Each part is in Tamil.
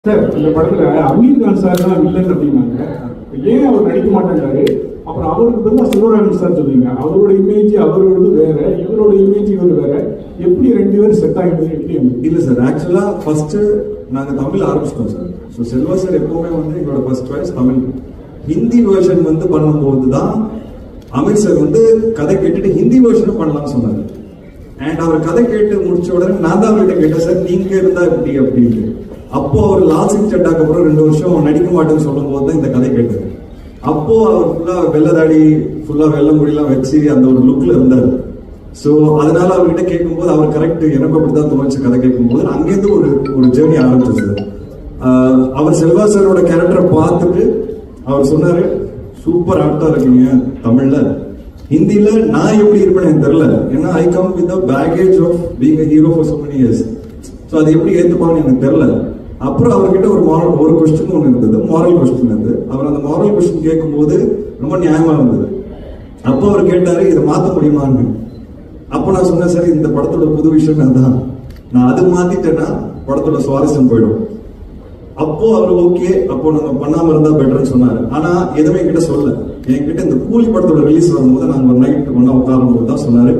சார் இந்த படத்துல அமீர் கான் சார் தான் வில்லன் அப்படின்னாங்க. ஏன் அவர் நடிக்க மாட்டேங்கிறாரு? அப்புறம் அவருக்கு பதிலாக சிவராமன் சார் சொல்லுவீங்க. அவரோட இமேஜ் அவரோடது வேற, இவரோட இமேஜ் இவர் வேற. எப்படி ரெண்டு பேரும் செட் ஆகிடுது? எப்படி? இல்ல சார், ஆக்சுவலா ஃபர்ஸ்ட் நாங்க தமிழ் ஆரம்பிச்சிட்டோம் சார். ஸோ செல்வா சார் எப்பவுமே வந்து எங்களோட first choice Tamil. Hindi version வந்து பண்ணும்போது தான் அமீர் சார் வந்து கதை கேட்டுட்டு ஹிந்தி வேர்ஷனும் பண்ணலாம்னு சொன்னார். அண்ட் அவர் கதை கேட்டு முடிச்ச உடனே நான் தான் அவர்கிட்ட கேட்டேன், சார் நீங்க இருந்தா எப்படி அப்படின்னு. அப்போ அவர் லால் சிங் சட்டாக்கு அப்புறம் 2 வருஷம் நடிக்க மாட்டேன்னு சொல்லும் போது தான் இந்த கதை கேட்டார். அப்போ அவர் ஃபுல்லா வெள்ளதாடி, ஃபுல்லா வெள்ள முடியெல்லாம் வச்சு அந்த ஒரு லுக்ல இருந்தார். ஸோ அதனால அவர்கிட்ட கேட்கும்போது அவர் கரெக்ட், எனக்கு அப்படிதான் தோணுச்சு. கதை கேட்கும்போது அங்கேருந்து ஒரு ஜேர்னி ஆரம்பிச்சது சார். அவர் செல்வா சாரோட கேரக்டரை பார்த்துட்டு அவர் சொன்னாரு, சூப்பர் ஆக்டா இருக்கீங்க தமிழ்ல, ஹிந்தில நான் எப்படி இருப்பேன்னு எனக்கு தெரியல. ஏன்னா I come with baggage of being a hero for so many years. So அதை எப்படி ஏற்றுப்பான்னு எனக்கு தெரியல. அப்புறம் அவர்கிட்ட ஒரு கொஸ்டின் ஒன்று இருந்தது, மாரல் கொஸ்டின் இருந்தது. அவர் அந்த மாரல் கொஸ்டின் கேட்கும்போது ரொம்ப நியாயமா இருந்தது. அப்போ அவர் கேட்டாரு, இதை மாற்ற முடியுமான்னு. அப்போ நான் சொன்னேன், சார் இந்த படத்தோட புது விஷயம் அதுதான், நான் அது மாத்திட்டேன்னா படத்தோட சுவாரஸ்யம் போயிடும். அப்போ அவர் ஓகே, அப்போ நம்ம பண்ணாம இருந்தா பெட்டர்னு சொன்னாரு. ஆனா எதுவுமே என்கிட்ட சொல்ல. என்கிட்ட இந்த கூலி படத்தோட ரிலீஸ் வரும்போது நாங்க ஒரு நைட் ஒன்னா உட்காரும் போது தான் சொன்னாரு,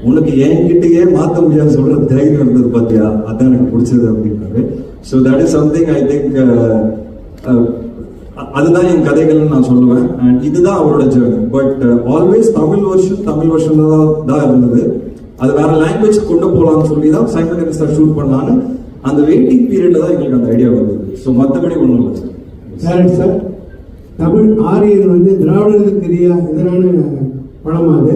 உனக்கு என்கிட்டயே மாத்த முடியாது சொல்ற தைரியம் இருந்தது பாத்தியா, அதான் எனக்கு பிடிச்சது அப்படின்னாரு. So that is something I think, அதுதான் என் கதைகள்னு நான் சொல்லுவேன். அண்ட் இதுதான் அவரோட ஜேர்னி. பட் ஆல்வேஸ் தமிழ் வருஷன் தான் இருந்தது. அது வேற லாங்குவேஜ் கொண்டு போகலாம்னு சொல்லி தான் சைமல்டேனியஸா ஷூட் பண்ணலான்னு அந்த வெயிட்டிங் பீரியட்ல தான் எங்களுக்கு அந்த ஐடியா வந்தது. ஸோ மற்றபடி ஒன்றும் இல்லை சார். சார் தமிழ் ஆரியர் வந்து திராவிடர்களுக்கு எதிரான படமாக